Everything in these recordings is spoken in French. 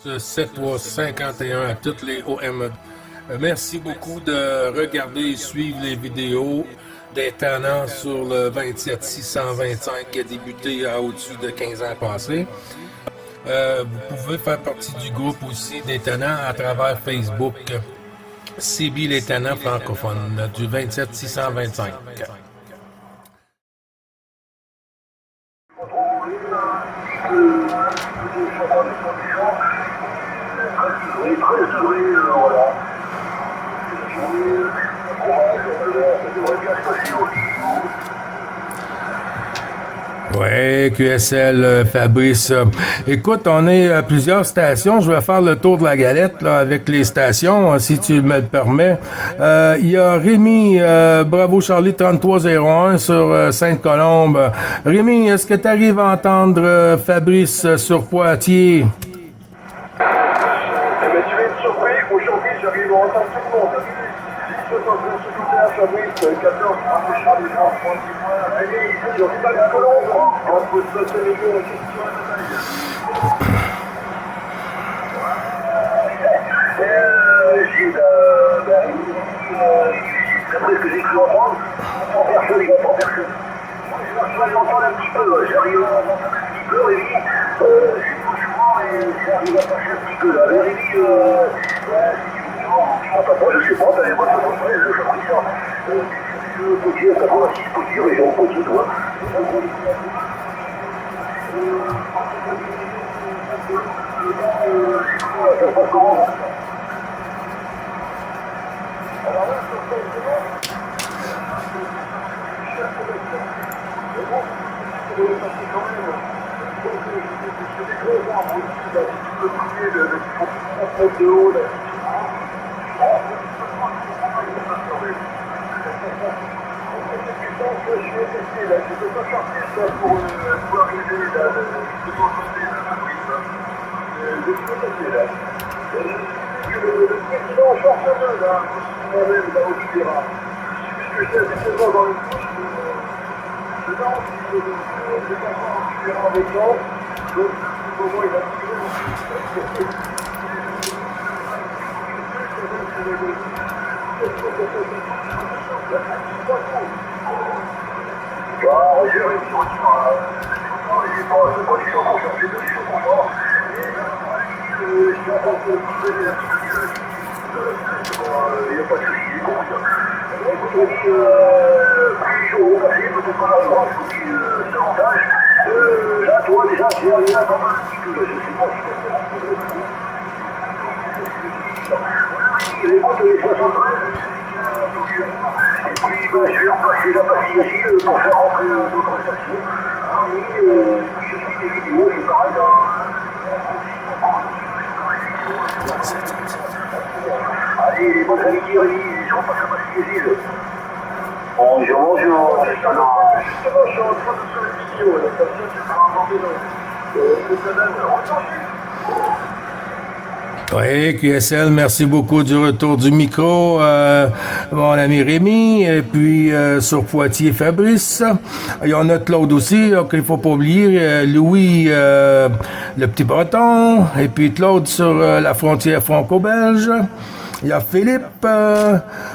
7351 à toutes les OM. Merci beaucoup de regarder et suivre les vidéos des tenants sur le 27625 qui a débuté à au-dessus de 15 ans passés. Vous pouvez faire partie du groupe aussi des tenants à travers Facebook. CB les tenants francophones du 27625. Ouais, QSL, Fabrice. Écoute, on est à plusieurs stations. Je vais faire le tour de la galette là, avec les stations, si tu me le permets. Il y a Rémi, Bravo Charlie 3301 sur Sainte-Colombe. Rémi, est-ce que tu arrives à entendre Fabrice sur Poitiers? Eh bien, tu vas être surpris. Aujourd'hui, j'arrive à entendre tout le monde. 14, Charlie, sur Sainte-Colombe, entre Sainte-Colombe et Gilles, d'après ce que j'ai cru entendre, en personne, il entend personne. Je l'entends un petit peu, j'arrive à entendre un petit peu, Rémi, je suis souvent et j'arrive à passer un petit peu là. Rémi, je sais pas, t'as les bonnes choses, je crois ça. Poitiers, 86, Poitiers, région Poitiers, toi. Ça se passe comment? Alors là, sur Facebook, je suis testé là, je peux pas sortir ça pour arriver là, de mon côté de la prise. Je suis testé là. Le président sort sur deux là, moi-même là au Chira. Puisque j'ai habituellement dans le couche, je n'ai envie de passer en Chira avec l'autre, donc au moment il a tiré. J'ai réussi au tir. Il n'est pas du tout encore cherché de sur mon bord. Je suis en train de tirer la petite. Il n'y a pas de souci, il est confiant. Écoute, plus chaud, peut-être pas la droite, davantage. Là, toi, déjà, j'ai arrivé à pas mal un petit peu. Je ne sais pas si c'est écoute, les 73. Et puis, je vais repasser la pastille ici pour faire rentrer d'autres stations. Oui, je suis des vidéos, c'est pareil. Allez, les bonnes amitiés, Rémi, je repasse la pastille ici. Bonjour, bonjour. Justement, je suis en train de faire une vidéo, la station, tu peux inventer le canal. Oui, QSL, merci beaucoup du retour du micro, mon ami Rémi, et puis sur Poitiers, Fabrice. Il y en a Claude aussi, qu'il faut pas oublier, Louis, le petit breton, et puis Claude sur la frontière franco-belge. Il y a Philippe.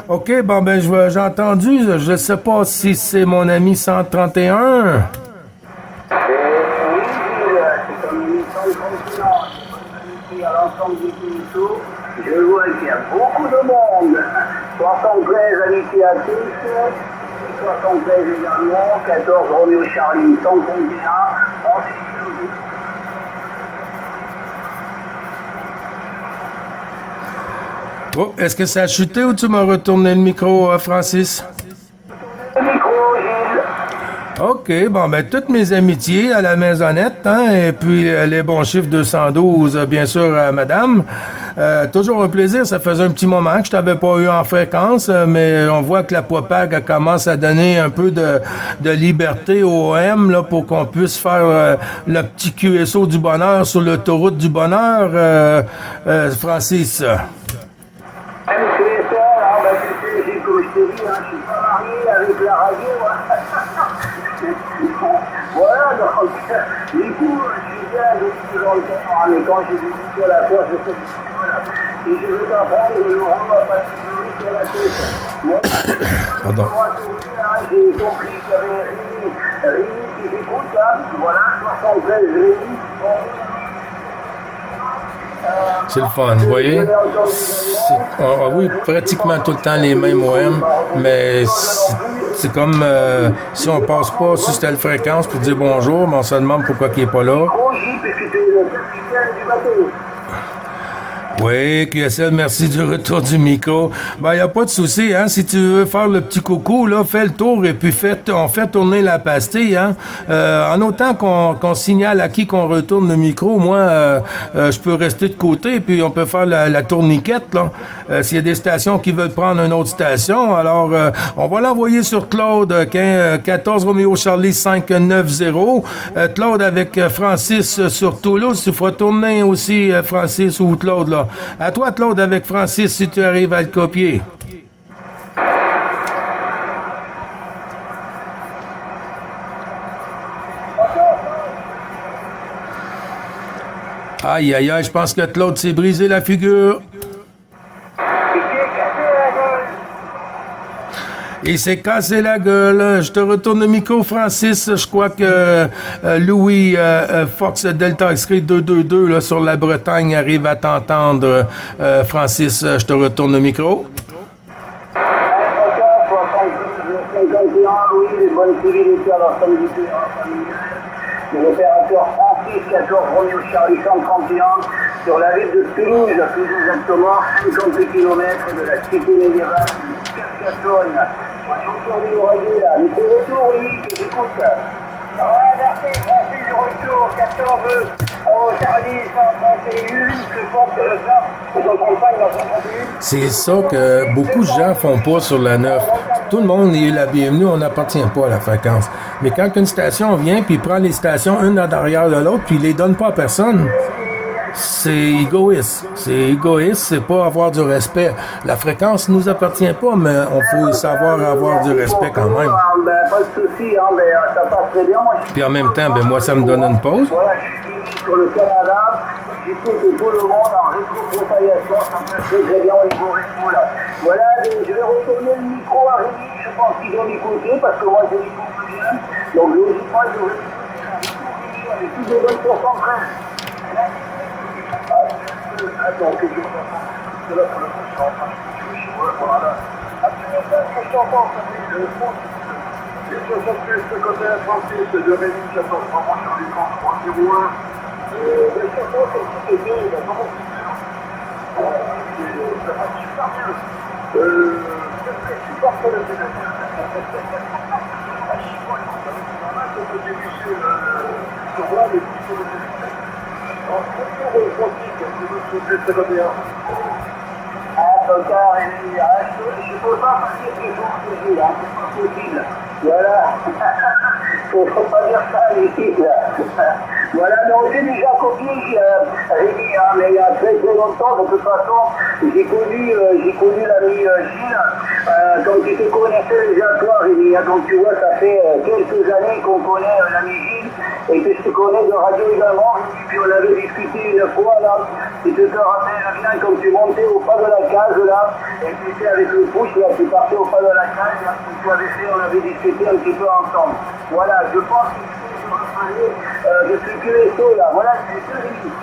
OK, bon, ben, j'ai entendu, je ne sais pas si c'est mon ami 131. À l'ensemble des Pinto, je vois qu'il y a beaucoup de monde. 73 amitiés actifs, 73 également, 14 Roméo Charlie, sans compter ça, ensuite. Oh, est-ce que ça a chuté ou tu m'as retourné le micro, Francis? Le micro, Gilles. OK, bon, ben, toutes mes amitiés à la maisonnette, hein, et puis les bons chiffres 212, bien sûr, à madame. Toujours un plaisir, ça faisait un petit moment que je t'avais pas eu en fréquence, mais on voit que la POPAG commence à donner un peu de liberté au OM, là, pour qu'on puisse faire le petit QSO du bonheur sur l'autoroute du bonheur, Francis. MQSL, alors, bah, c'est comme je t'ai dit, hein, je suis pas marié avec la radio. Voilà, donc, du coup, je suis bien avec dans le temps, mais quand j'ai dit sur la fois, je sais voilà. Et je veux t'apprendre, le rond va pas sur la tête. Moi, Pardon. j'ai compris qu'il y avait Rémi qui écoute, hein, voilà, 73 Rémi. C'est le fun, vous voyez? Oui, pratiquement tout le temps les mêmes OM, mais c'est comme si on passe pas sur telle fréquence pour dire bonjour, mais on se demande pourquoi il n'est pas là. Oui, QSL, merci du retour du micro. Ben, il n'y a pas de souci, hein. Si tu veux faire le petit coucou, là, fais le tour et puis on fait tourner la pastille, hein. En autant qu'on signale à qui qu'on retourne le micro, moi, je peux rester de côté puis on peut faire la tourniquette, là. S'il y a des stations qui veulent prendre une autre station, alors, on va l'envoyer sur Claude, 14 Romeo Charlie 590. Claude avec Francis sur Toulouse. Tu feras tourner aussi Francis ou Claude, là. À toi, Claude, avec Francis, si tu arrives à le copier. Aïe, aïe, aïe, je pense que Claude s'est brisé la figure. Il s'est cassé la gueule. Je te retourne le micro, Francis. Je crois que Louis Fox Delta X-Ray 222 là, sur la Bretagne arrive à t'entendre. Francis, je te retourne le micro. L'opérateur Francis 14 Romeo Charlie 131 sur la ville de Toulouse, plus exactement 50 km de la cité médiévale de Carcassonne. Aujourd'hui, l'oreiller là, mais c'est le retour, oui, que j'écoute. Ouais, merci, Francis du retour, 14 Charlie 131, que porte ça, que son compagne dans 131. C'est ça que beaucoup de gens font pas sur la 9. Tout le monde est la bienvenue, on n'appartient pas à la fréquence. Mais quand une station vient, puis prend les stations une à derrière de l'autre, puis les donne pas à personne, c'est égoïste. C'est égoïste, c'est pas avoir du respect. La fréquence nous appartient pas, mais on faut savoir avoir du respect quand même. Pas de souci, hein, ça passe très bien. Puis en même temps, moi, ça me donne une pause. Voilà, je suis sur le Canada. J'écoute tout le monde en rétro-propagation. Ça me fait très bien au niveau rétro, là. Voilà, je vais retourner le micro à Rémi. Je pense qu'ils vont m'écouter parce que moi, je l'écoute bien. Donc, logiquement, je vais écouter avec plus de bonnes pourcentages. Attends, que je c'est là pour le coup, je suis en train de jouer, voilà. Absolument, ce que je t'entends, c'est le fond. Les 66, ce côté Francis de Rémi 14, vraiment sur les 3301. Les 60, c'est le petit bien, il a vraiment ça va super bien. C'est super pour le pédale. À chaque fois, ça va être normal de se débucher sur là, les petits sur le pédale. Alors, pour le Francis, c'est le bien. Encore, je ne peux pas passer ces jours de jeu, hein, c'est pas possible. Voilà. Il ne faut pas dire ça ici. Voilà, donc j'ai déjà copié Rémi, hein, mais il y a très très longtemps, de toute façon, j'ai connu l'ami Gilles, donc il te connaissait déjà toi, Rémi, hein, donc tu vois, ça fait quelques années qu'on connaît l'ami Gilles, et que je te connais de radio également, puis on avait discuté une fois, là, et tu te rappelles bien quand tu montais au pas de la case, là, et tu étais avec le pouce, là, tu partais au pas de la case, là, que tu avais fait, on avait discuté un petit peu ensemble. Voilà, je pense qu'il faut se reparler de ce QSO, là, voilà, c'est ce que j'ai dit.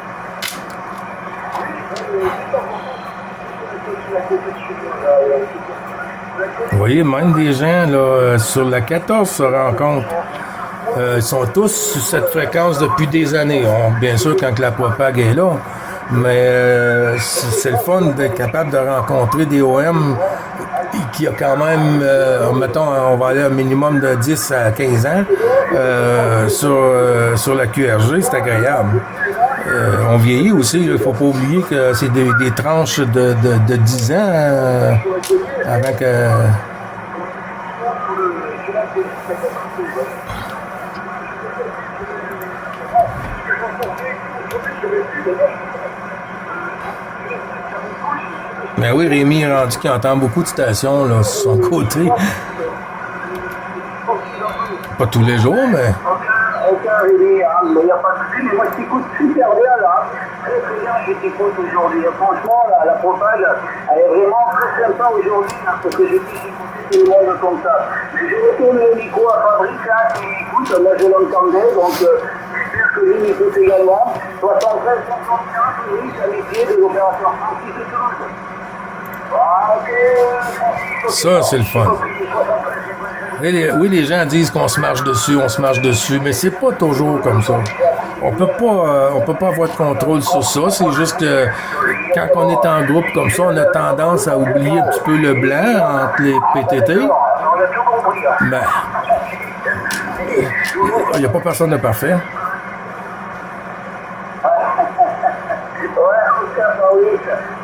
Vous voyez, même des gens là, sur la 14 se rencontrent. Ils sont tous sur cette fréquence depuis des années. Bien sûr, quand la propague est là. Mais c'est le fun d'être capable de rencontrer des OM qui a quand même, mettons, on va aller un minimum de 10 à 15 ans sur la QRG. C'est agréable. On vieillit aussi. Il ne faut pas oublier que c'est des tranches de 10 ans avant que... Mais oui, Rémi est rendu qu'il entend beaucoup de stations là, sur son côté. Pas tous les jours, mais... 15h30, hein, mais il n'y a pas de souci, mais moi je t'écoute super bien là. Très très bien, je t'écoute aujourd'hui. Franchement, la propage, elle est vraiment très sympa aujourd'hui, hein, parce que je puisse écouter tout le monde comme ça. Mais je retourne le micro à Fabrice, hein, qui écoute, moi je l'entendais, donc j'espère que lui m'écoute également. 73 131, Fabrice, amitié de l'opération Francis de Toulouse. Ça, c'est le fun. Oui, les gens disent qu'on se marche dessus, mais c'est pas toujours comme ça. On peut pas avoir de contrôle sur ça. C'est juste que quand on est en groupe comme ça, on a tendance à oublier un petit peu le blanc entre les PTT. Mais il n'y a pas personne de parfait.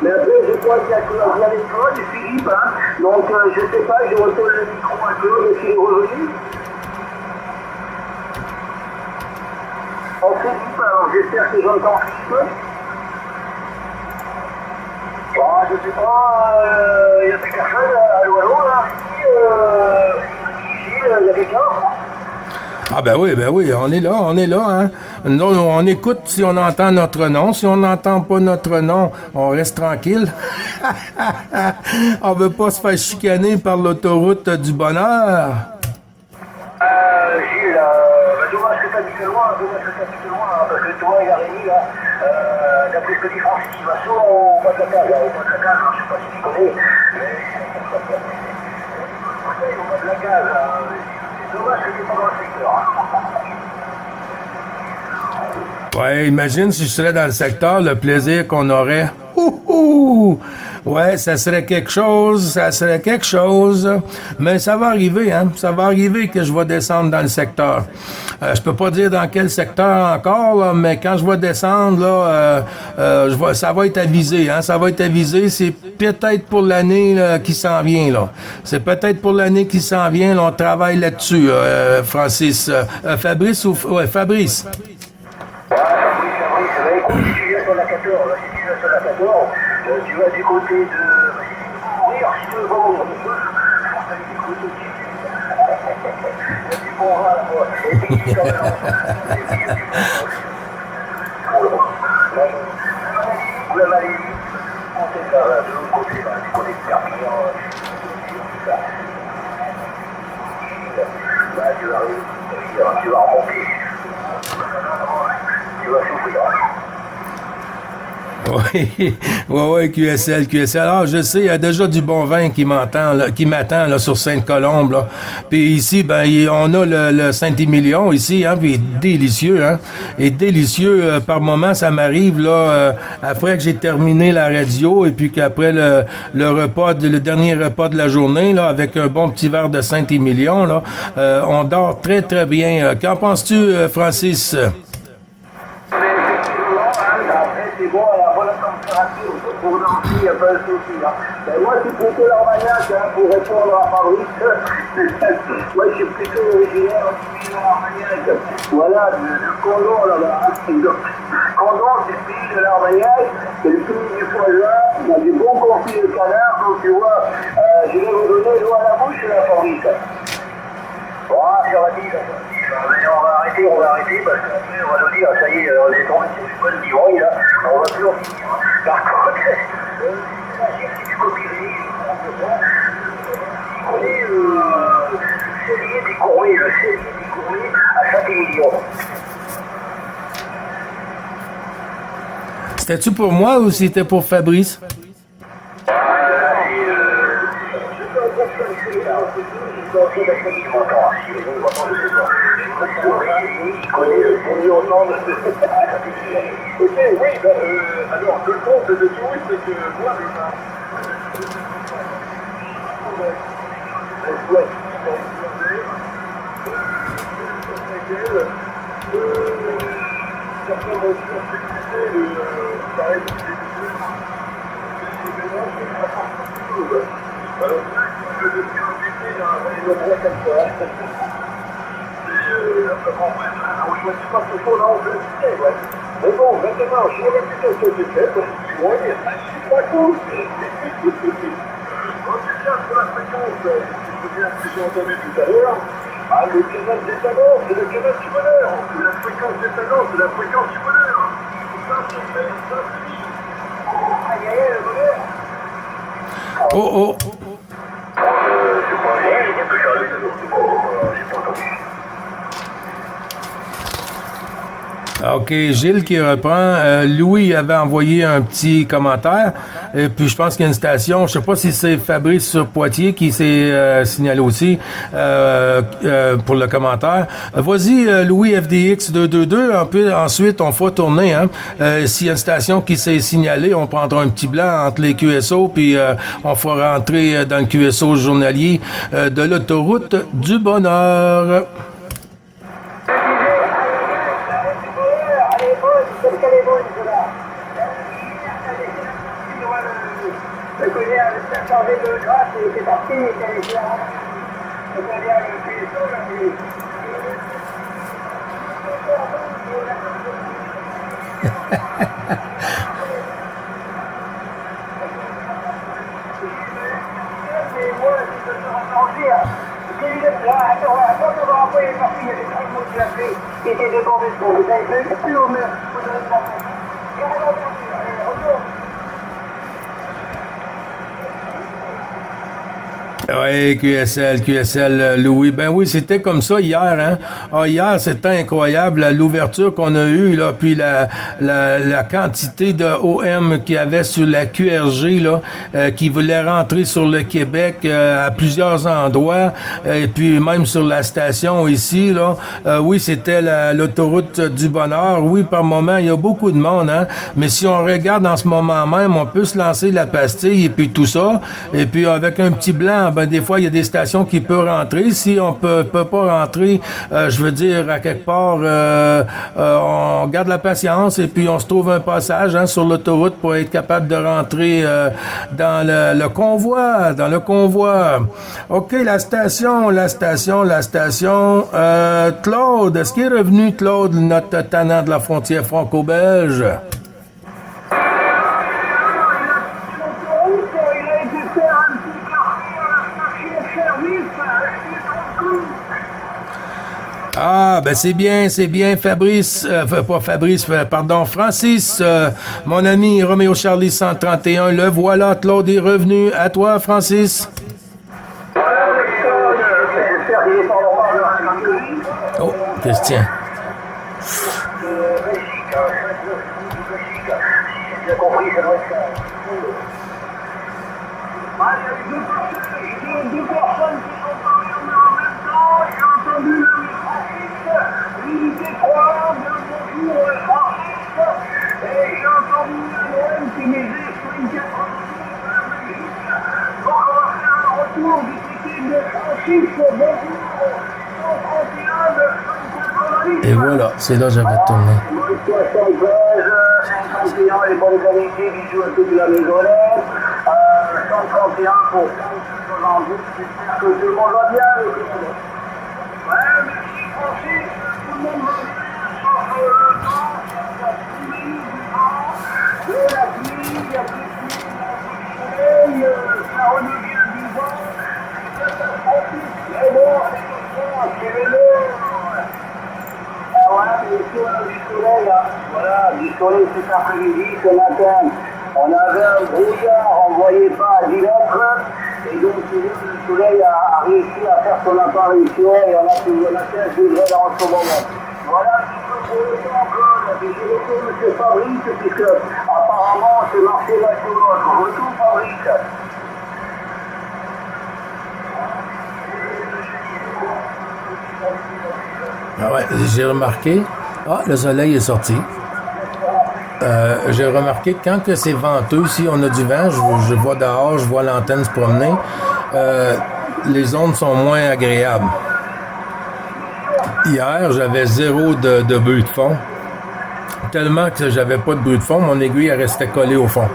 Mais après, je crois qu'il y a Claude avec toi, et Philippe, hein. Donc, je sais pas, je retourne le micro à Claude, est-ce qu'il est revenu? Ok, Philippe, alors j'espère que j'entends Philippe. Bon, je sais pas, il y a plus personne, allô, là, ici, il y a quelqu'un? Ah ben oui, on est là, hein. Nous, on écoute si on entend notre nom. Si on n'entend pas notre nom, on reste tranquille. On veut pas se faire chicaner par l'autoroute du bonheur. Gilles, dommage que t'habites loin, parce que toi et Rémi, là, d'après ce que dit Francis, il va souvent au bas de la case, je sais pas si tu connais, mais au bas de la case, c'est dommage que t'es pas dans le secteur. Ouais, imagine si je serais dans le secteur, le plaisir qu'on aurait. Ouh! Ouais, ça serait quelque chose. Mais ça va arriver, hein. Ça va arriver que je vais descendre dans le secteur. Je peux pas dire dans quel secteur encore, là, mais quand je vais descendre, là, ça va être avisé, hein. Ça va être avisé. C'est peut-être pour l'année là, qui s'en vient, là. C'est peut-être pour l'année qui s'en vient. Là, on travaille là-dessus, Francis. Fabrice ou... Ouais, Fabrice. Si tu viens sur la 14, tu vas du côté de... Mourir si tu veux pas mourir. Du bon rat là-bas. Et puis tu quand même... La Malaisie, on sait ça de l'autre côté, là, du côté de Perpignan, tout ça. Bah, tu vas remonter. Tu vas souffrir. Oui, QSL. Alors, je sais, il y a déjà du bon vin qui m'attend là, sur Sainte-Colombe, là. Puis ici, ben, on a le Saint-Émilion ici, hein, puis il est délicieux, hein. Et délicieux, par moment, ça m'arrive, là, après que j'ai terminé la radio, et puis qu'après le dernier repas de la journée, là, avec un bon petit verre de Saint-Émilion, là, on dort très, très bien. Qu'en penses-tu, Francis? C'est bon, à la bonne température, pour dormir, il n'y a pas de souci. Hein. Ben, moi, c'est plutôt l'Armagnac, hein, pour répondre à Fabrice. Moi, je suis plutôt originaire de l'Armagnac. Voilà, de Condon, là-bas. Hein. Condon, c'est le pays de l'Armagnac, c'est le pays du foie gras, il y a des bons confits de canard, donc tu vois, je vais vous donner l'eau à la bouche, là, Fabrice. Bon, ça va dire, mais on va arrêter parce qu'après on va nous dire, ça y est, on est tombé sur une bonne bivouille là, on va plus en finir. Par contre, c'est du copyright, le cellier des courriers à Saint-Émilion. C'était-tu pour moi ou c'était pour Fabrice? Il connaît le premier ensemble. Ok, oui, alors le compte de tout, c'est que moi, on ne choisit pas ce qu'on a en fait. Mais bon, maintenant, je suis plutôt ce que tu fais, parce que tu vois, c'est pas cool. En tout cas, pour la fréquence, c'est bien ce que j'ai entendu tout à l'heure. Ah, le canal des talents, c'est le canal du bonheur. C'est la fréquence des talents, c'est la fréquence du bonheur. Ça, c'est fini. Aïe, aïe, aïe, le bonheur. Oh, oh. Je sais pas, j'ai pas regardé les autres, j'ai pas entendu. OK, Gilles qui reprend. Louis avait envoyé un petit commentaire. Et puis, je pense qu'il y a une station, je sais pas si c'est Fabrice sur Poitiers qui s'est signalé aussi pour le commentaire. Vas-y, Louis FDX 222. Ensuite, on fera tourner. Hein. S'il y a une station qui s'est signalée, on prendra un petit blanc entre les QSO, puis on fera rentrer dans le QSO journalier de l'autoroute du bonheur. Changé de grâce et c'est parti, c'est différent. C'est-à-dire le PSO, là, mais moi, je peux te ressentir. J'ai eu le plat, attends, on va envoyer parti, il y a des trucs qui m'ont appelé, qui étaient débordés de son. Vous avez vu, plus au mur, vous devez le penser. Et alors, allez, retourne. Oui, QSL, Louis. Ben oui, c'était comme ça hier, hein. Ah, hier, c'était incroyable, l'ouverture qu'on a eue, là, puis la quantité de OM qu'il y avait sur la QRG, là, qui voulait rentrer sur le Québec à plusieurs endroits, et puis même sur la station ici, là. Oui, c'était l'autoroute du bonheur. Oui, par moment, il y a beaucoup de monde, hein. Mais si on regarde en ce moment même, on peut se lancer la pastille et puis tout ça, et puis avec un petit blanc, ben des fois il y a des stations qui peuvent rentrer. Si on peut pas rentrer, je veux dire à quelque part, on garde la patience et puis on se trouve un passage, hein, sur l'autoroute pour être capable de rentrer dans le convoi, OK, la station. Claude, est-ce qu'il est revenu, Claude, notre tannant de la frontière franco-belge? Ah, ben c'est bien, Fabrice, pas Fabrice, pardon, Francis, mon ami Roméo Charlie 131, le voilà, Claude est revenu. À toi, Francis. Oh, Christian. J'ai compris, c'est vrai. Deux personnes qui sont parlées en même temps, j'ai entendu le Francis, l'unité 3, bonjour Francis, et j'ai entendu Noël qui misait sur une 90 de la Belgique. Donc on va faire un retour du côté de Francis, bonjour 131 de 190. Et voilà, c'est là que j'avais tourné. 51, les bonnes qualités, bisous à toute la maisonnette. 131 pour 170, j'espère que tout le monde va bien. Ouais, merci Francis, tout le monde va bien, sauf le temps, il y a 6 minutes du vent, de la pluie, il y a plus de pluie, il y a du soleil, ça redevient du vent, c'est catastrophique, mais bon, c'est comme ça, c'est vélo. Ah ouais, mais ici on a du soleil, hein. Voilà, du soleil cet après-midi, ce matin. On avait un brouillard, on ne voyait pas à 10 mètres, et donc le soleil a réussi à faire son apparition et on a 15 degrés dans ce moment. Voilà un petit peu pour le temps, Claude. Et j'ai retourné M. Fabrice, puisque apparemment c'est marché là sur l'autre. Retour Fabrice. Ah ouais, j'ai remarqué. Ah, le soleil est sorti. J'ai remarqué que quand que c'est venteux, si on a du vent, je vois dehors, je vois l'antenne se promener, les ondes sont moins agréables. Hier, j'avais zéro de bruit de fond. Tellement que j'avais pas de bruit de fond, mon aiguille elle restait collée au fond.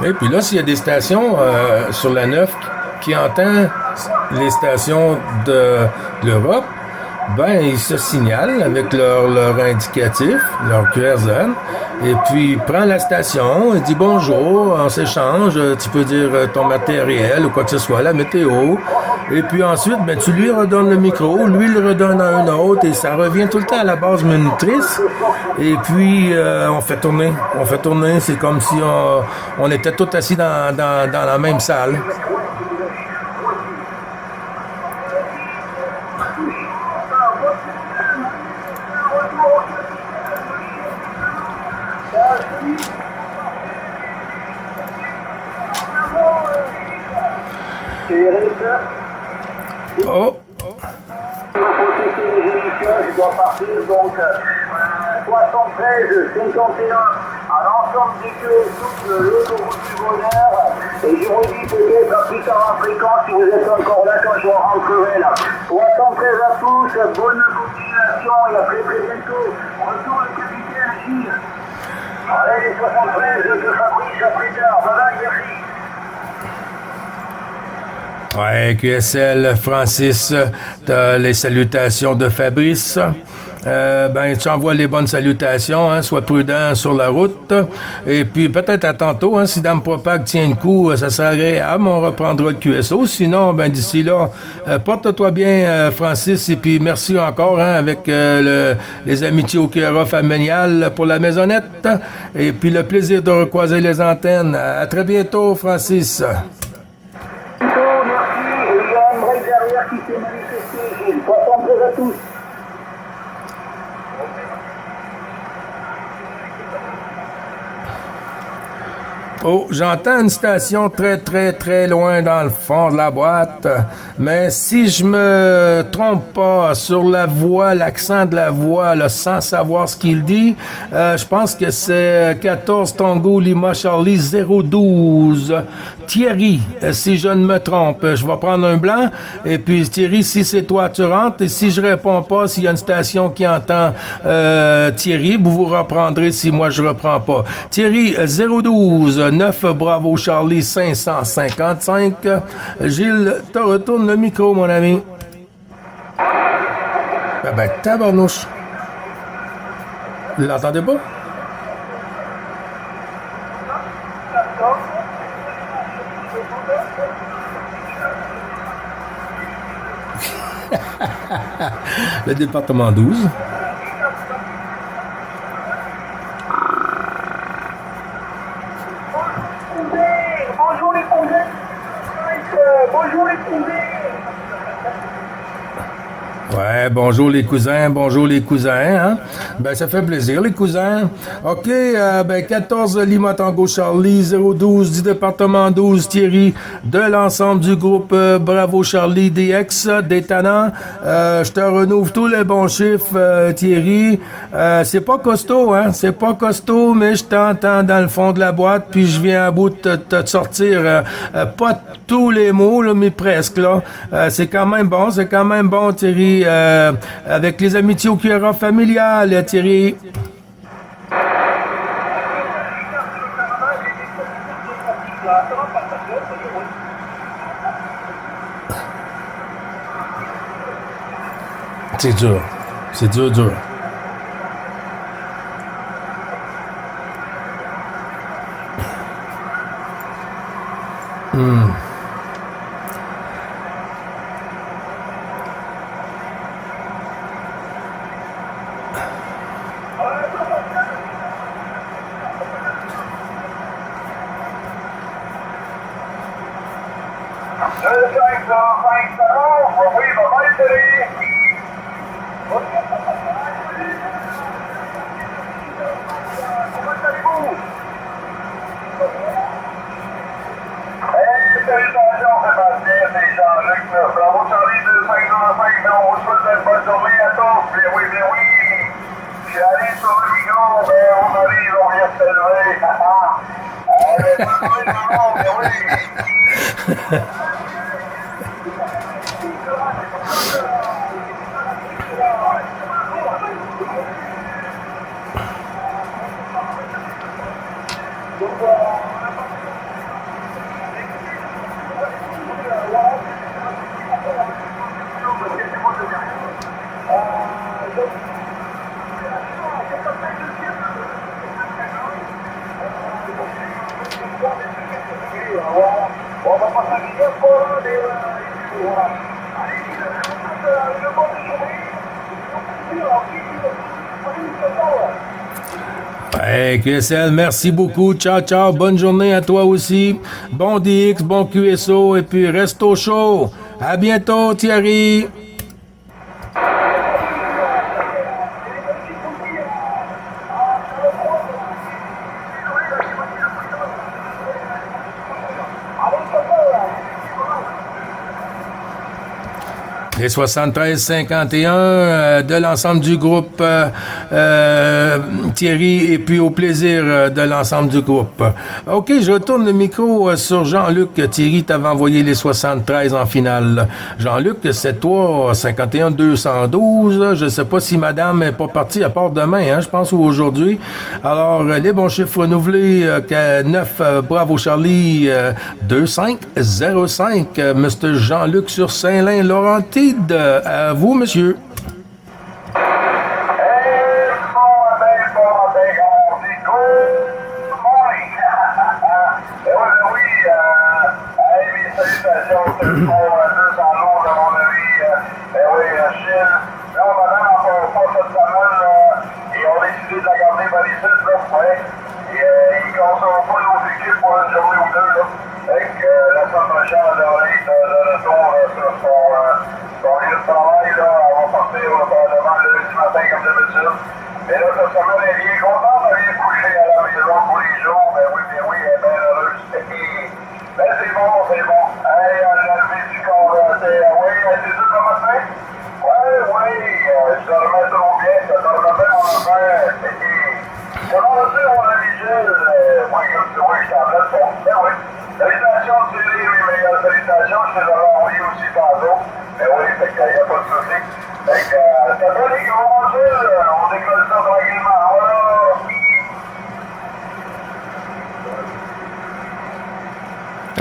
Et puis là, s'il y a des stations sur la 9 qui entendent les stations de l'Europe, Ben, ils se signalent avec leur indicatif, leur QRZ, et puis il prend la station, il dit bonjour, on s'échange, tu peux dire ton matériel ou quoi que ce soit, la météo, et puis ensuite, ben, tu lui redonnes le micro, lui le redonne à un autre, et ça revient tout le temps à la base monitrice, et puis on fait tourner, c'est comme si on était tous assis dans la même salle. Oh! Je dois partir donc 73, 51 à l'ensemble du QSO de l'autoroute du bonheur. Et je vous dis peut-être à plus tard en fréquence si vous êtes encore là quand je rentrerai là. 73 à tous, bonne continuation et à très très bientôt. Retour le capitaine Gilles. Allez les 73 de Fabrice à plus tard. Bye bye, merci. Ouais, QSL, Francis, t'as les salutations de Fabrice. Ben, tu envoies les bonnes salutations, hein, sois prudent sur la route. Et puis, peut-être à tantôt, hein, si Dame Propag tient le coup, ça serait agréable, on reprendra le QSO. Sinon, ben, d'ici là, porte-toi bien, Francis, et puis merci encore, hein, avec les amitiés au Kira familial pour la maisonnette. Et puis, le plaisir de recroiser les antennes. À très bientôt, Francis. Qui s'est manifesté, Gilles. 73 à tous. Oh, j'entends une station très, très, très loin dans le fond de la boîte. Mais si je me trompe pas sur la voix, l'accent de la voix, là, sans savoir ce qu'il dit, je pense que c'est 14 Tango Lima Charlie 012. Thierry, si je ne me trompe, je vais prendre un blanc. Et puis, Thierry, si c'est toi, tu rentres. Et si je réponds pas, s'il y a une station qui entend Thierry, vous vous reprendrez si moi je reprends pas. Thierry, 012. 9 Bravo Charlie 555. Gilles, te retourne le micro, mon ami. Ben, tabarnouche. Vous l'entendez pas? Le département 12. Bonjour les cousins. Bonjour les cousins. Ouais, bonjour les cousins, hein? Ben, ça fait plaisir, les cousins. OK, ben, 14 Lima Tango Charlie, 012 du département 12 Thierry, de l'ensemble du groupe Bravo Charlie DX, des Tannants. Je te renouvelle tous les bons chiffres, Thierry. C'est pas costaud, hein? C'est pas costaud, mais je t'entends dans le fond de la boîte, puis je viens à bout de te sortir pas tous les mots, là, mais presque, là. C'est quand même bon, Thierry. Avec les amitiés au Kira familial, Thierry. C'est dur. C'est dur. On va pas s'habiller pour des... Hey, QSL, merci beaucoup. Ciao, ciao. Bonne journée à toi aussi. Bon DX, bon QSO, et puis reste au chaud. À bientôt, Thierry. Les 73-51 de l'ensemble du groupe Thierry, et puis au plaisir de l'ensemble du groupe. OK, je retourne le micro sur Jean-Luc. Thierry t'avait envoyé les 73 en finale. Jean-Luc, c'est toi, 51-212. Je ne sais pas si madame n'est pas partie, à part demain, hein, je pense, ou aujourd'hui. Alors, les bons chiffres renouvelés, 9, bravo Charlie, 2505, Mr. Jean-Luc sur Saint-Lin-Laurentide. À vous, monsieur.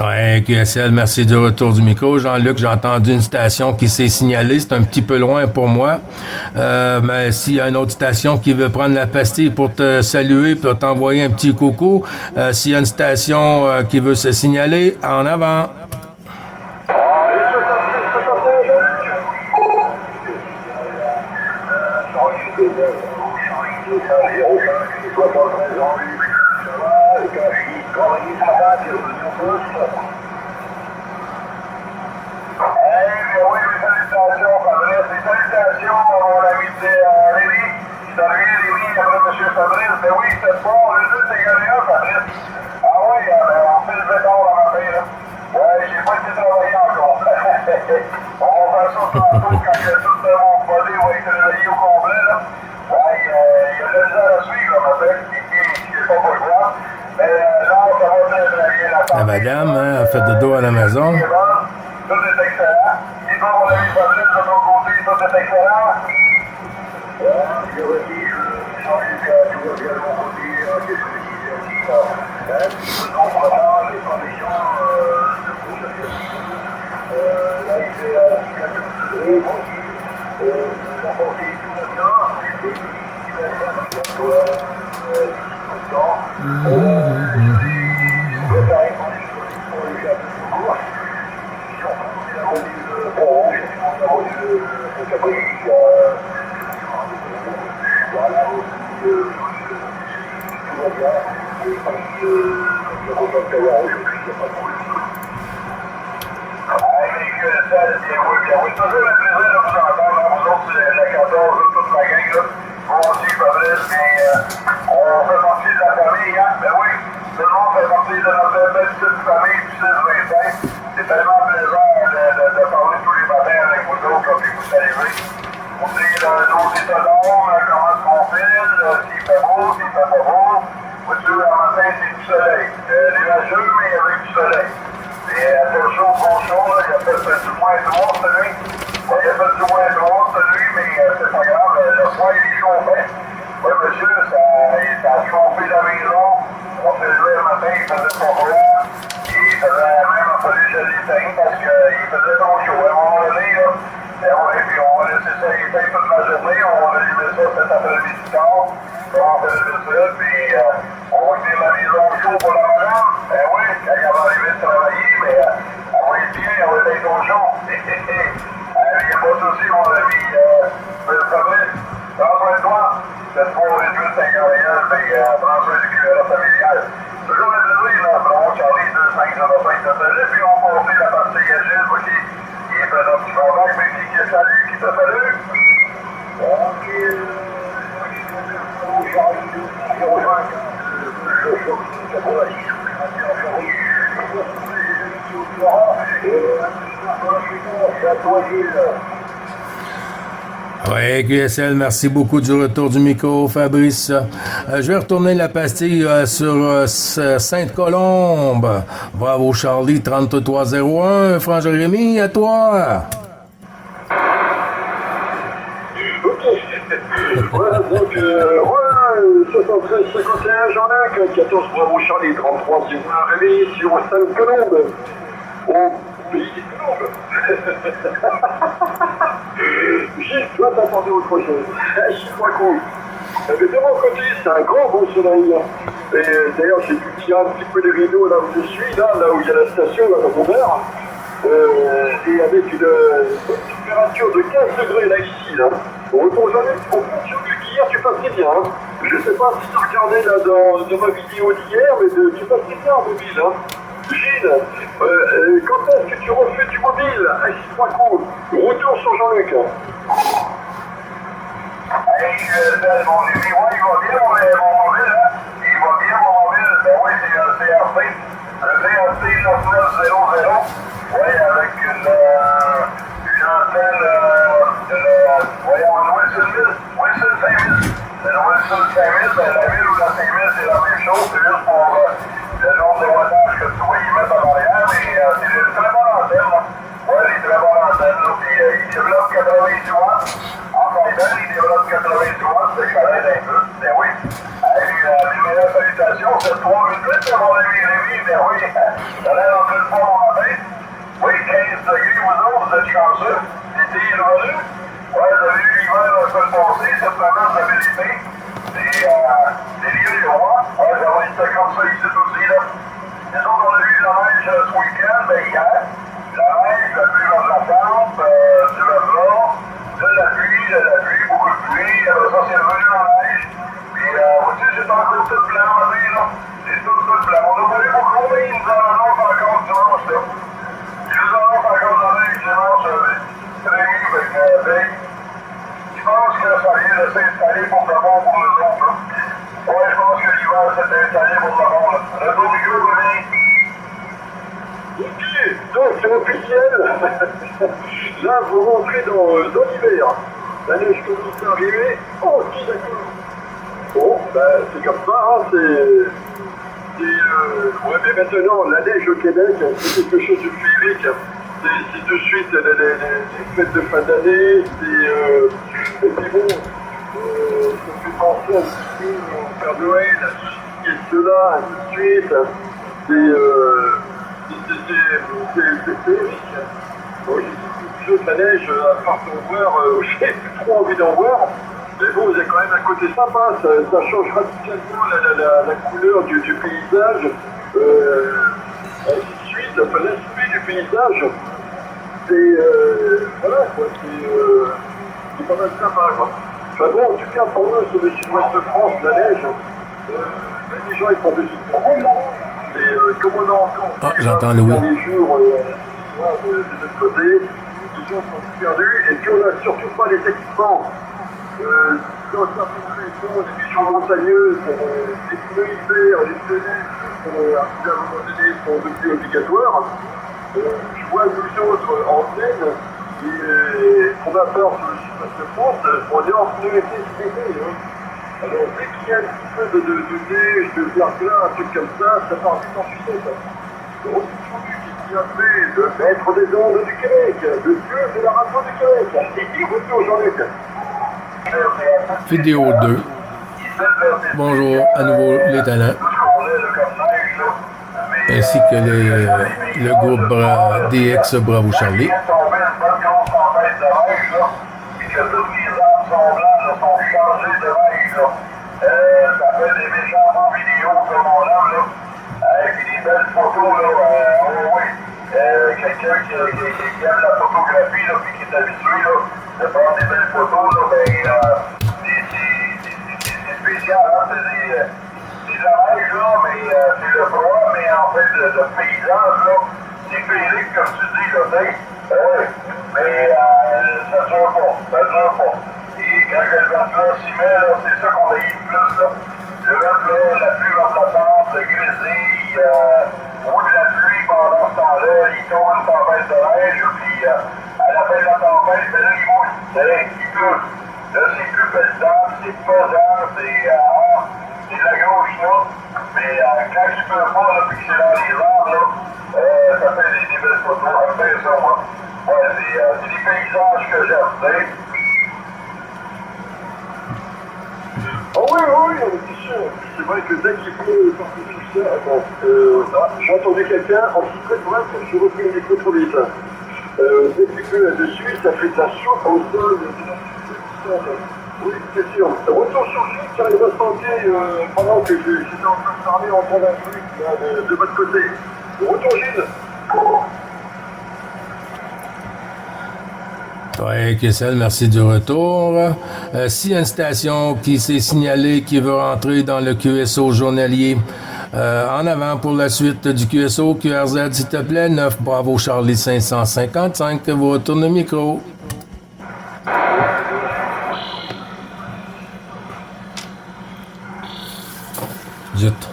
Ouais, QSL, merci du retour du micro. Jean-Luc, j'ai entendu une station qui s'est signalée. C'est un petit peu loin pour moi. Mais s'il y a une autre station qui veut prendre la pastille pour te saluer, pour t'envoyer un petit coucou, s'il y a une station qui veut se signaler, en avant. La madame, hein, a fait de dos à la maison. Tout est excellent. Et bon, mon ami Fabrice, de ton côté, tout est excellent. Je redis, Jean-Luc, tout va bien de mon côté. Qu'est-ce que je disais aussi, nous comprenons les conditions de là, il fait la capture la portée tout va bien. Et puis, il va faire un petit peu oui, toujours un plaisir de vous entendre, vous autres, la 14, toute la gang, là. Moi aussi, Fabrice, mais on fait partie de la famille, hein? Ben oui, tout le monde fait partie de notre belle petite famille du 6-25. C'est tellement plaisant de parler tous les matins avec vous autres, puis vous saluer. On dit nos états d'âme, comment est-ce qu'on file, s'il fait beau, s'il fait pas beau. Moi, tu vois, le matin, c'est du soleil. Nuageux, mais avec du soleil. Et pas chaud, trop chaud, là, il a fait du moins 3 cette nuit. Il a fait du moins 3 cette nuit, mais c'est pas grave, le soir, il est chauffé. Oui, monsieur, ça a chauffé la maison. On s'est levé le matin, il faisait pas froid. Il faisait même fallu que je l'éteigne parce qu'il faisait trop chaud. À un moment donné, là, et puis on va laisser ça éteindre toute la journée. On va allumer ça cet après-midi tard. On va faire le ça, puis On va dire la maison chaud pour la madame. Ben oui, quand elle va arriver de travailler, mais elle va être bien, elle va être au chaud. Il n'y a pas de souci, mon ami. Fabrice, prends soin de toi. Cette fois, on réduit 51, mais prends soin du QRA familial. Toujours le plaisir, là, Bravo Charlie 2505 de Salut, puis on va passer la partie Gagile, moi qui est fait un petit contact, mais qui salue, qui te salue. Ok, Oui, QSL, merci beaucoup du retour du micro, Fabrice. Je vais retourner la pastille sur Sainte-Colombe. Bravo, Charlie, 3301. Franck Jérémy, à toi. Voilà, donc, 73 51, Jean-Luc, 14 Bravo Charlie, 33 Sylvain Rémi, sur Sainte-Colombe. Au pays de Colombe. Gilles, toi, t'attendais autre chose. Je suis pas cool. Mais de mon côté, c'est un grand beau soleil. Et d'ailleurs, j'ai pu tirer un petit peu les rideaux là où je suis, là où il y a la station, là, dans mon verre. Et avec une température de 15 degrés là ici, là. On retourne jamais au fond sur lui qu'hier tu passais bien. Hein. Je sais pas si tu as regardé là dans ma vidéo d'hier, mais tu passais bien en mobile. Hein. Gilles, quand est-ce que tu refais du mobile? C'est pas cool. Retour sur Jean-Luc. Hey, mon ami, ouais, il va bien mon mobile, hein? Il va bien mon mobile. Ben oui, c'est un CRC. Un CRC 9900. Oui, avec une antenne, voyons, une Wilson 5000. Une Wilson 5000, ben la 1000 ou la 5000, c'est la même chose, c'est juste pour le nombre de wattages que tu vois, ils mettent en arrière, mais c'est une très bonne antenne, là. Ouais, des très bonnes antennes, là, puis ils développent 90 watts. En Biden, ils développent 90 watts, c'est correct un peu, ben oui. Hey, les meilleures salutations, c'est 388, mon ami Rémi, ben oui, ça a l'air en plus fort en tête. Oui, 15 degrés, vous autres, vous êtes chanceux. L'été est revenu. Ouais, vous avez eu l'hiver la semaine passée, cette semaine, vous avez l'été. C'est lieu des rois. Ouais, ça va être comme ça ici aussi, là. Nous autres, on a eu de la neige ce week-end, ben hier. La neige, la pluie vers la tente, du verglas, de la pluie, beaucoup de pluie. Ça, c'est revenu en neige. Puis, vous savez, c'est encore tout blanc, là. C'est tout blanc. On a pas eu beaucoup, mais ils nous en annoncent encore dimanche, là. Je vous annonce encore dans les dimanche très avec je pense que ça vient de s'installer pour le bon pour nous autres. Là. Ouais, je pense que l'hiver s'est installé pour le bon. Le beau micro revient. Ok, donc c'est officiel. Là, vous rentrez dans l'hiver. La neige commence à arriver. Oh, ok, d'accord. Bon, ben, c'est comme ça, hein, ouais, mais maintenant, la neige au Québec, c'est quelque chose de féerique. C'est de suite les fêtes de fin d'année, et puis bon, ça fait penser un petit peu au Père Noël, et cela, ainsi de suite. C'est féerique. Bon, j'ai dit que la neige, à part d'en voir, j'ai plus trop envie d'en voir. Mais bon, il y a quand même un côté sympa, ça change radicalement la couleur du paysage, ainsi de suite, enfin, l'aspect du paysage, voilà quoi, c'est pas mal sympa quoi. Enfin bon, en tout cas pour nous, sur le sud-ouest de France, la neige, les gens ils font des super mais comme on a encore j'entends Louis. les jours de notre côté, les gens sont perdus, et puis on n'a surtout pas les équipements. Dans certaines régions, les régions montagneuses, les pneus hiver, les pneus neige, à un moment donné, sont devenus obligatoires. Je vois nous autres en Seine, on a peur sur le sud-ouest de France, on est en pneus été cet été. Alors dès qu'il y a un petit peu de neige, de verglas, un truc comme ça part vite en sucette. Donc qui a fait le maître des ondes du Québec, le dieu de la radio du Québec. Et qui retourne Jean-Luc. Vidéo 2. Bonjour à nouveau les talents. Ainsi que le groupe DX Bravo Charlie. Ça fait des méchants bons vidéos comme on aime, là. Puis des belles photos, là. Oui. Quelqu'un qui aime la photographie, là, puis qui est habitué, là, de prendre des belles photos, là, ben, c'est spécial, hein. C'est des orages, là, mais c'est le froid, mais en fait, le paysage, là, c'est féerique, comme tu dis, là, tu sais. Oui. Mais ça dure pas. Ça dure pas. Et quand le vent s'y met, là, c'est ça qu'on a eu le plus, là. Le vent, là, la pluie remplaçante, le grésille, ou de la pluie pendant ce temps-là, il tombe une tempête de neige, puis à la fin de la tempête, ben là, il mouille. Il pleut. Là, c'est plus pesant, c'est pesant, c'est de la grosse chenoute. Mais quand il pleut pas, là, puis que c'est dans les arbres, là, ça fait des belles photos. Après ça, moi. Ouais, c'est des paysages que j'aime, tu sais. Ah oui, c'est sûr. C'est vrai que dès qu'il pleut partout tout ça, attends, j'ai entendu quelqu'un en secret, bref, je suis repris une écoute pour les gens. Dès qu'il pleut là-dessus, ça fait de la soupe au sol, oui, c'est sûr. Retour sur Gilles, car il va se tenter pendant que j'étais en train de parler en train d'un truc de votre côté. Retour Gilles. Oui, Kessel, merci du retour. S'il y a une station qui s'est signalée qui veut rentrer dans le QSO journalier, en avant pour la suite du QSO, QRZ, s'il te plaît, 9 Bravo Charlie 555, vous retournez le micro. Zut.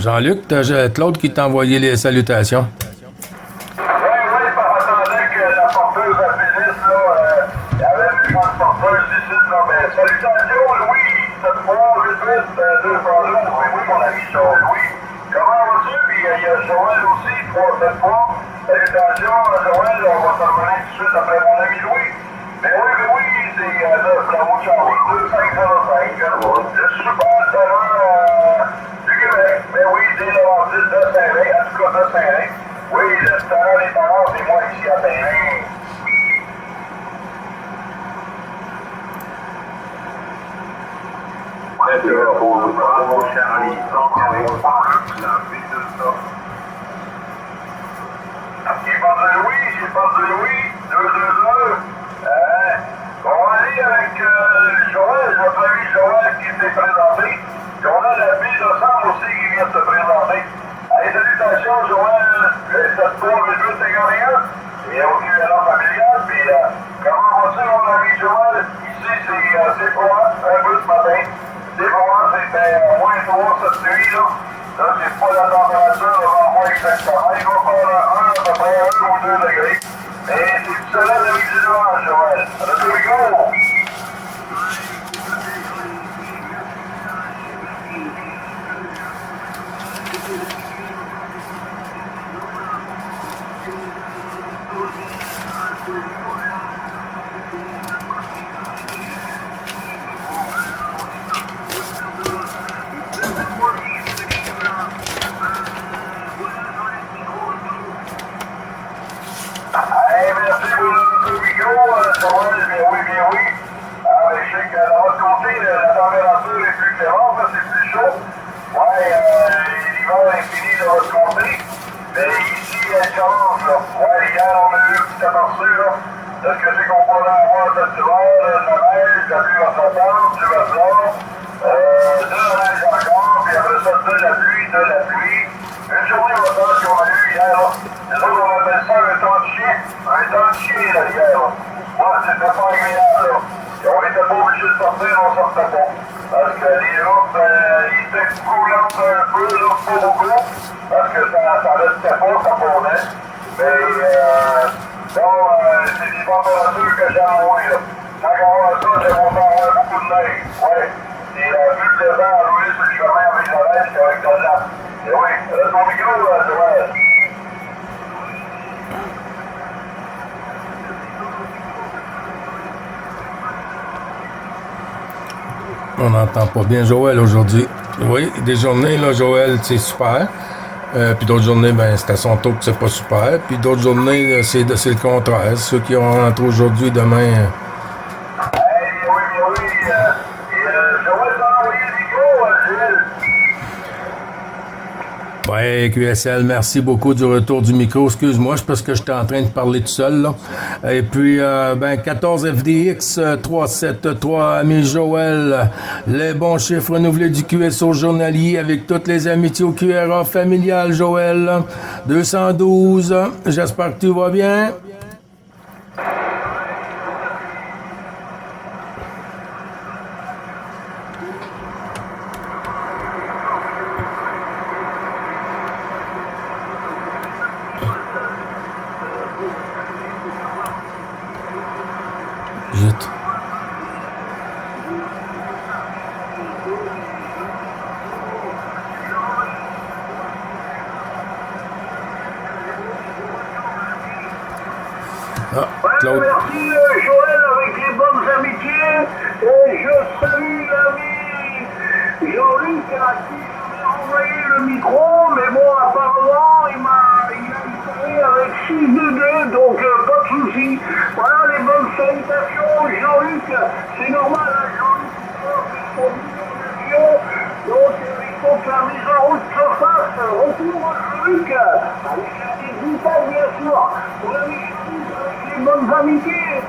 Jean-Luc, t'as Claude qui t'a envoyé les salutations. Oui, on attendait que la porteuse finisse, là. Il y avait une grande porteuse ici, là. Mais salutations, Louis, 7388-212. Oui, mon ami Jean-Louis. Comment vas-tu? Puis il y a Joël aussi, 373. Salutations, Joël, on va te revenir tout de suite après mon ami Louis. Mais oui, c'est le Bravo Charlie 2505. Le super salon du Québec. Mais oui, des Laurentides de Saint-Ré, en tout cas de Saint-Ré. Oui, le salon des parents, c'est moi ici à Saint-Ré. C'est le Bravo Charlie 505. J'ai pas de Louis, 222. On va aller avec Joël, notre ami Joël qui s'est présenté. Puis on a la ville de Sam aussi qui vient de se présenter. Allez, salutations Joël, 738851. Et au QLA familial. Puis comment vas-tu mon ami Joël? Ici c'est froid, un peu ce matin. C'est froid, c'était moins 3 cette nuit là. Là, c'est pas la température devant moi exactement. Il va faire à peu près 1 ou 2 degrés. Mais c'est du soleil avec du nuage, Joël. Let's go! Hey, merci pour le micro, Joël, bien oui. Je sais que de votre côté, la température est plus clémente, c'est plus chaud. Ouais, l'hiver est fini de votre côté. Mais ici, elle commence, là. Ouais, hier, on a eu une petite aperçue, là. De ce que c'est qu'on pourrait avoir cet hiver, de la neige, de la pluie va s'attendre, du vent, de la neige encore, puis après ça, de la pluie. Une journée autant qu'on a eu hier, là. Les autres, on appelle ça un temps de chien. Un temps de chien, là, hier, là. Ouais, c'était pas agréable, là. Et on n'était pas obligé de sortir, on sortait pas. Parce que les routes, ils étaient coulantes un peu, là, pas beaucoup. Parce que ça restait pas, ça prenait. Mais, bon, c'est des températures que j'aime moins, là. Quand on voit ça, j'aime avoir beaucoup de neige. Ouais. Et plus de temps à rouler sur le chemin avec la neige qu'avec de la. Et oui, ton micro, Joël. On n'entend pas bien Joël aujourd'hui. Oui, des journées, là, Joël, c'est super. Puis d'autres journées, ben, c'est à son tour que c'est pas super. Puis d'autres journées, c'est le contraire. Ceux qui ont rentré aujourd'hui, demain. Ouais, QSL, merci beaucoup du retour du micro. Excuse-moi, c'est parce que j'étais en train de parler tout seul, là. Et puis, 14 FDX 373, ami Joël, les bons chiffres renouvelés du QSO journalier avec toutes les amitiés au QRA familial, Joël. 212, j'espère que tu vas bien. Claude. Merci Joël avec les bonnes amitiés. Et je salue l'ami Jean-Luc à qui je vais envoyer le micro. Mais bon, apparemment, il a installé avec 622, donc pas de souci. Voilà les bonnes salutations. Jean-Luc, c'est normal, hein, Jean-Luc, il faut donc il faut que la mise en route se fasse. Retour Jean-Luc, avec des détails bien sûr. Pour l'ami Jean-Luc avec les bonnes amitiés.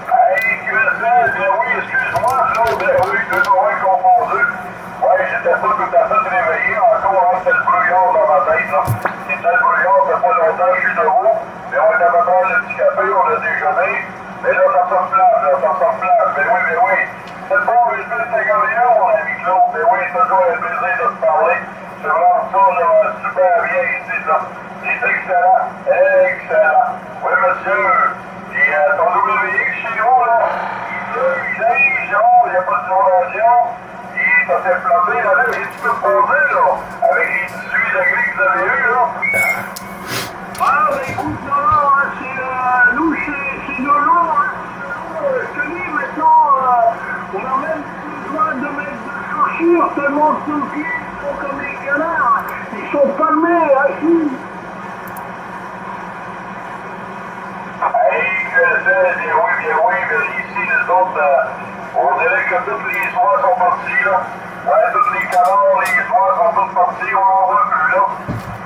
Hey, QSL, bien oui, excuse-moi, Claude, oui, 2 oreilles confondues. Ouais, j'étais pas tout à fait réveillé, encore, hein, c'était le brouillard dans ma tête, là. C'était le brouillard, ça fait pas longtemps que je suis debout, mais on est à prendre le petit café, on a déjeuné, mais là, ça se place, mais oui. C'est bon, je fais le 51, mon ami Claude, mais oui, c'est toujours un plaisir de te parler. C'est vraiment ça, là, super bien ici, là. C'est excellent. Oui, monsieur. Puis ton WX chez nous, là, il neige, il n'y a pas d'inondation. Puis ça s'est planté, là, et tu peux te poser, là, avec les 18 degrés que vous avez eu, là. Ah, bah écoute, non, hein, nous, c'est de l'eau, hein. Je te dis, maintenant, on a même besoin de mettre de chaussures, tellement que nos pieds sont comme les canards. Ils sont palmés, assis. Hey, bien oui, mais ici, les autres, on dirait que tous les soirs sont partis, là. Ouais, tous les canards, les soirs sont tous partis, on n'en voit plus, là.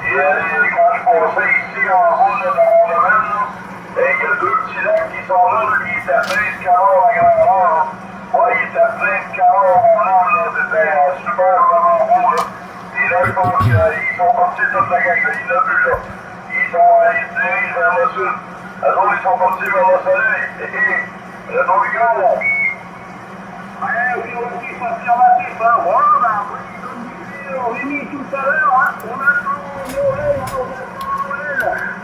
Et quand je passais ici, en haut, là, dans mon domaine, là, il y a 2 petits lacs qui sont là, ils étaient pleins de canards à grandeur, là. Ouais, ils étaient pleins de canards, mon âme, là, c'était super vraiment beau, là. Et là, je pense qu'ils sont partis toute la gang, là, il n'y en a plus, là. Ils dirigent vers le sud. Les autres, ils sont partis vers le soleil. Les autres, ils go! Ouais, objectif affirmatif, hein. Voilà, bah, après, comme disait Rémi tout à l'heure, hein, on attend Noël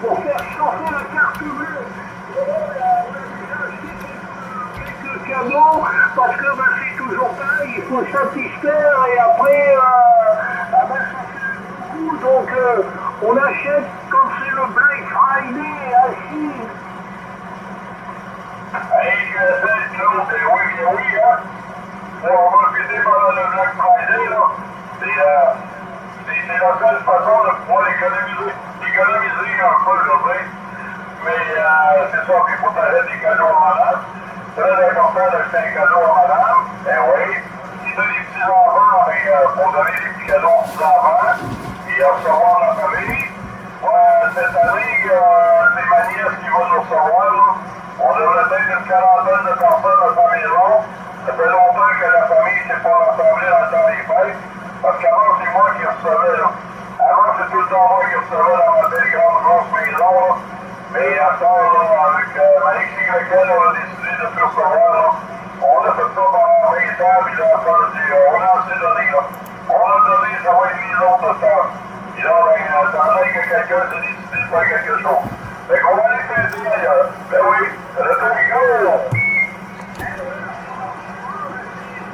pour faire chauffer la carte bleue. On a déjà acheté quelques cadeaux, parce que bah, c'est toujours pareil, il faut satisfaire, et après, bah, ça fait beaucoup, donc on achète comme c'est le Black Friday, assis. Hey, c'est Claude, oui, hein. On va fêter pendant le Black Friday, là. C'est la seule façon de pouvoir économiser un peu, là, mais c'est ça, il faut t'arrêter des cadeaux à madame. C'est très important d'acheter un cadeau à madame. Oui, si tu as des petits-enfants, faut donner des petits cadeaux aux petits-enfants et recevoir la famille. Cette année, c'est ma nièce qui va nous recevoir, là. On devrait être une quarantaine de personnes à sa maison. Ça fait longtemps que la famille s'est pas rassemblée dans le temps des fêtes. Parce qu'avant, c'est moi qui recevais, là. Avant, c'est tout le temps moi qui recevais dans ma belle grande grosse maison, là. Mais à ça, là, avec ma XYL, on a décidé de plus recevoir, là. On a fait ça pendant 20 ans, puis là, on a assez donné, là. On a donné, ça va être les autres de ça. Puis là, ça a l'air que quelqu'un s'est décidé de faire quelque chose. Fait qu'on va aller fêter ailleurs. Ben oui, le Togo!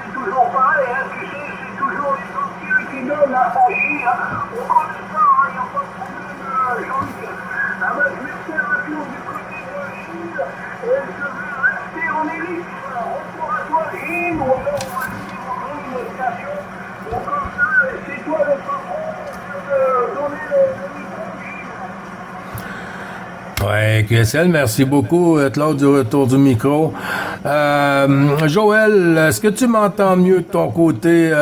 C'est toujours pareil, hein, tu sais, c'est toujours les anciens qui donnent à agir. Hein. On connaît ça, il n'y a pas de problème, Jean-Luc. Ah ben, je vais faire un tour du côté de Chine et je vais rester en élite. Retour à toi. toi, Gilles, ou alors on va dire une station. Donc comme ça, c'est toi le patron de donner le micro, Gilles. Ouais, QSL, merci beaucoup, Claude, du retour du micro. Joël, est-ce que tu m'entends mieux de ton côté?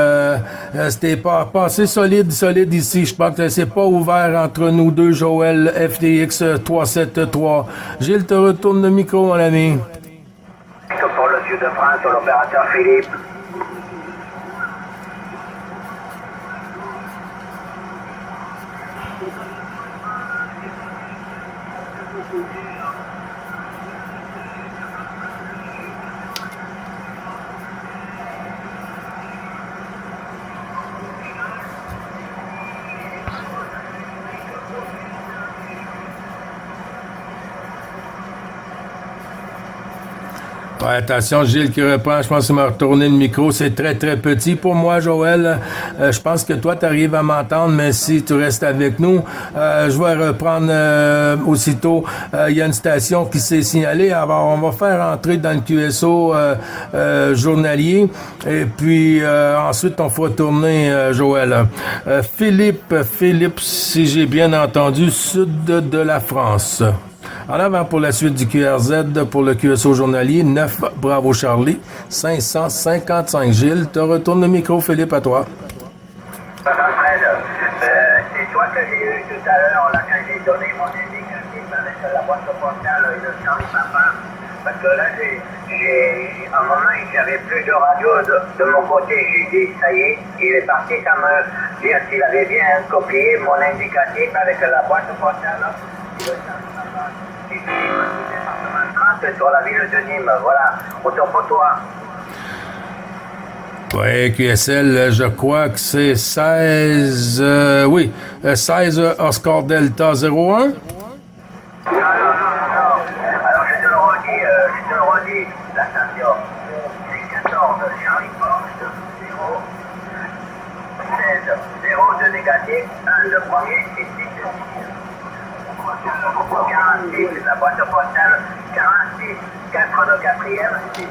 C'était pas assez solide ici. Je pense que c'est pas ouvert entre nous deux, Joël, FTX 373. Gilles, te retourne le micro, mon ami. Pour le sud de France, l'opérateur Philippe. Ouais, attention, Gilles qui reprend. Je pense qu'il m'a retourné le micro. C'est très, très petit pour moi, Joël. Je pense que toi, tu arrives à m'entendre, mais si tu restes avec nous, je vais reprendre aussitôt. Il y a une station qui s'est signalée. Alors, on va faire entrer dans le QSO journalier. Et puis, ensuite, on fera tourner Joël. Philippe, si j'ai bien entendu, sud de la France. En avant pour la suite du QRZ pour le QSO journalier, 9 Bravo Charlie, 555 Gilles. Te retourne le micro, Philippe, à toi. C'est toi que j'ai eu tout à l'heure, là, quand j'ai donné mon indicatif avec la boîte postale et le Charlie Papa. Parce que là, à un moment, j'avais plus de radio de mon côté. J'ai dit, ça y est, il est parti sans me dire s'il avait bien copié mon indicatif avec la boîte postale et le Charlie Papa. Département 30 sur la ville de Nîmes, voilà, autant pour toi. Oui, QSL, je crois que c'est 16... 16 Oscar Delta 01. Non. Alors je te le redis, la station, c'est 14 Charlie Fox, 0, 16, 0 de négatif, 1 de premier et 6 de 46, la boîte postale, 46, 4 de quatrième, 6,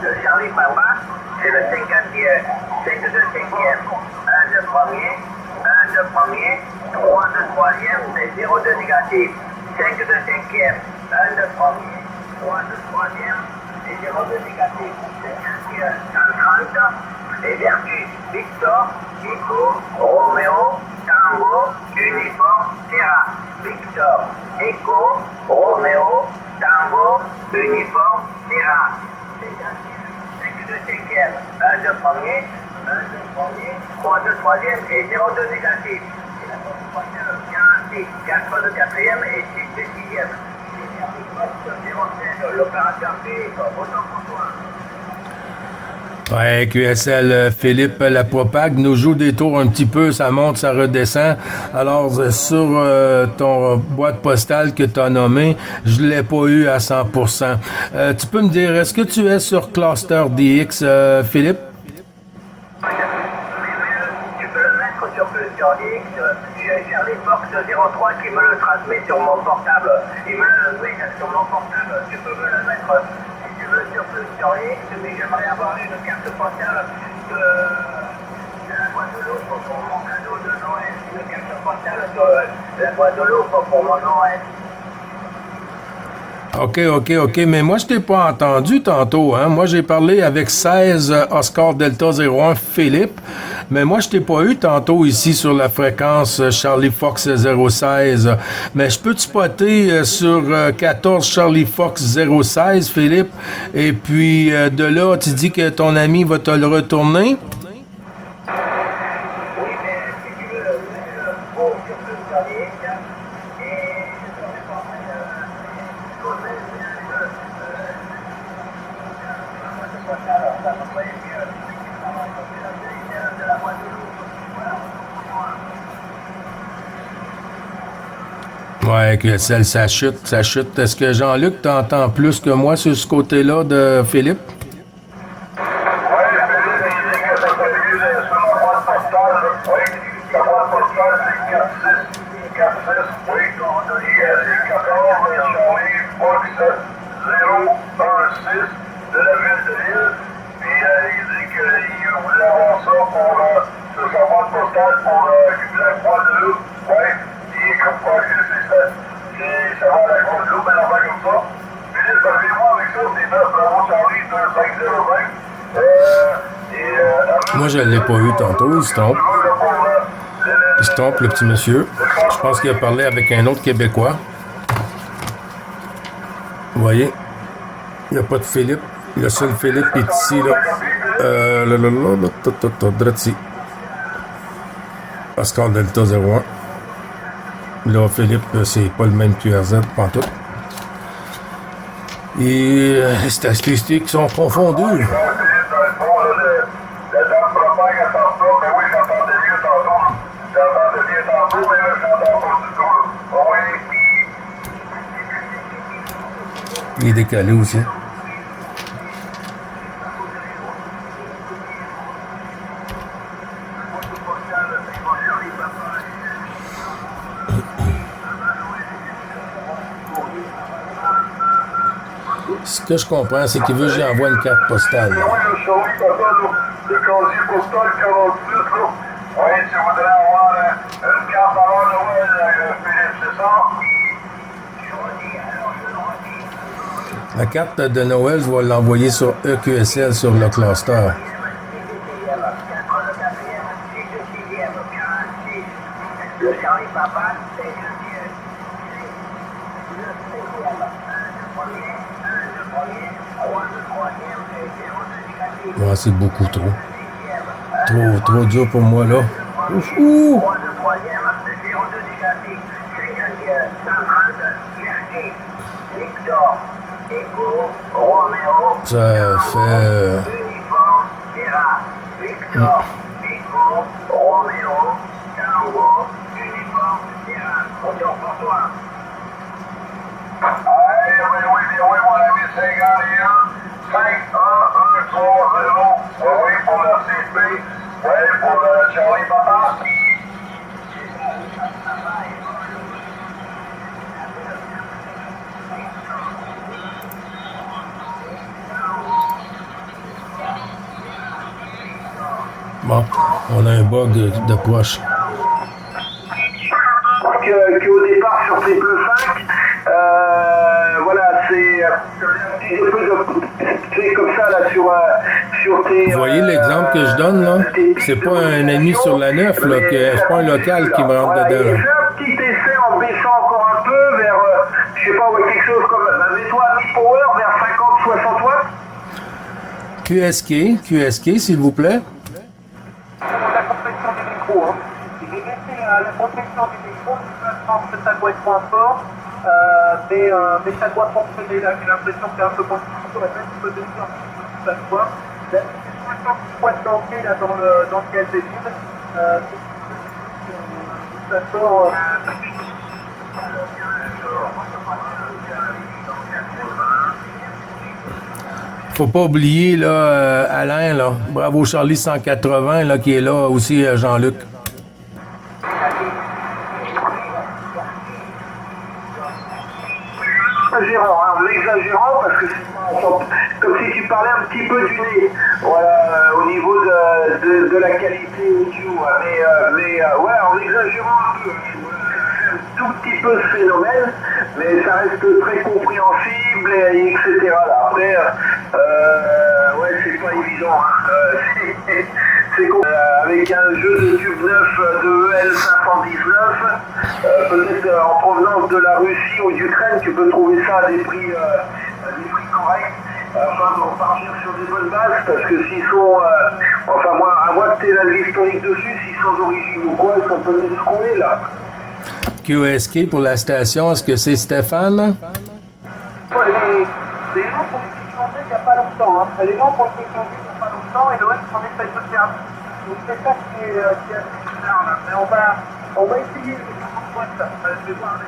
de Charlie Papa, c'est le 50e, 5 de 5e, 1 de premier, 3 de troisième, c'est 0 de négatif, 5 de 5e, 1 de premier, 3 de troisième, c'est 0 de négatif, 130, et Vertus, Victor, Echo, Roméo, Tango, Uniforme, Terra, Victor, Echo, Roméo, Tango, Uniforme, Terra. 5 de 5e, 1 de premier, 3 de troisième et 0 de négatif. 46, 4 de quatrième et 6 de sixième. 07, l'opérateur Philippe, autant pour toi. Ouais, QSL, Philippe la propague nous joue des tours un petit peu, ça monte, ça redescend. Alors, sur ton boîte postale que tu as nommée, je l'ai pas eu à 100%. Tu peux me dire, est-ce que tu es sur Cluster DX, Philippe? Tu peux le mettre sur Cluster DX. J'ai Charlie Fox 03 qui me le transmet sur mon portable. Il me le met sur mon portable. Tu peux me le mettre sur Cluster DX, mais j'aimerais avoir une carte postale de la Guadeloupe pour mon cadeau de Noël. Une carte postale de la Guadeloupe pour mon Noël. OK, mais moi, je t'ai pas entendu tantôt, hein. Moi, j'ai parlé avec 16 Oscar Delta 01 Philippe, mais moi, je t'ai pas eu tantôt ici sur la fréquence Charlie Fox 016. Mais je peux te spotter sur 14 Charlie Fox 016, Philippe, et puis de là, tu dis que ton ami va te le retourner? Oui, mais si tu veux, sur Cluster DX, et Ouais, que celle, ça chute. Est-ce que Jean-Luc t'entends plus que moi sur ce côté-là de Philippe? Oui, de la ville de Lille. Puis il dit qu'il voulait avoir ça pour sur sa boîte postale pour la Guadeloupe. Ouais. Et comme quoi que ça va à la Guadeloupe, mais enfin comme ça. Philippe, arrivez-moi avec ça, c'est 9 Bravo Charlie 25020. Moi, je ne l'ai pas vu tantôt, il se trompe. Il se trompe, le petit monsieur. Je pense qu'il a parlé avec un autre Québécois. Vous voyez, il n'y a pas de Philippe. Le seul Philippe est ici, là. Drette ici. Pascal Delta 01. Là, Philippe, c'est pas le même QRZ, pantoute. Et les statistiques sont confondues. Il est décalé aussi. Ce que je comprends, c'est qu'il veut que j'envoie une carte postale. Là. Le casier postal 46, là. Oui, tu voudrais avoir une carte avant Noël, Philippe, c'est ça? La carte de Noël, je vais l'envoyer sur EQSL sur le cluster. Ouais, c'est beaucoup trop. Trop dur pour moi, là. Ouf, ouh. Ça fait... Oui, mon ami, 511330. Oui, pour la CP. Oui, pour Charlie Papa. Bon, on a un bug de poche. Qu'au départ sur triple 5, voilà, c'est comme ça là sur tes. Vous voyez l'exemple que je donne là? C'est pas un ami sur la 9, là, c'est pas un local qui me rentre voilà, dedans. et fais un petit essai en baissant encore un peu vers, je sais pas, ouais, quelque chose comme, mets-toi à mi-power vers 50-60 watts. QSK, s'il vous plaît. La protection du micro, hein. J'ai laissé la protection du micro, je pense que ça doit être moins fort, mais ça doit fonctionner là. J'ai l'impression que c'est un peu moins fort, la tête, tu peux baisser un petit peu toute la fois. Il y a 60 watts d'entrée là dans le KSD vide. Ça sort. Faut pas oublier là, Alain, là. Bravo Charlie 180, là, qui est là aussi, Jean-Luc. En exagérant, parce que c'est comme si tu parlais un petit peu du nez, voilà, au niveau de la qualité audio, mais ouais, en exagérant un peu, un tout petit peu ce phénomène, mais ça reste très compréhensible, et etc. Là. Après, ouais, c'est pas évident, hein. C'est avec un jeu de tube 9 de EL 519, peut-être en provenance de la Russie ou d'Ukraine, tu peux trouver ça à des prix corrects, afin de repartir sur des bonnes bases, parce que s'ils sont, enfin moi, à moins que tu aies l'historique dessus, s'ils sont d'origine ou quoi, ils sont peut-être secoués là. QSK pour la station, est-ce que c'est Stéphane? Les gens pour les changer il n'y a pas longtemps. Hein. Les gens pour les changer il n'y a pas longtemps et l'OS s'en essaye de faire. Donc c'est ça qui est assez bizarre là. Mais on va essayer de faire un point de ça. Je vais voir avec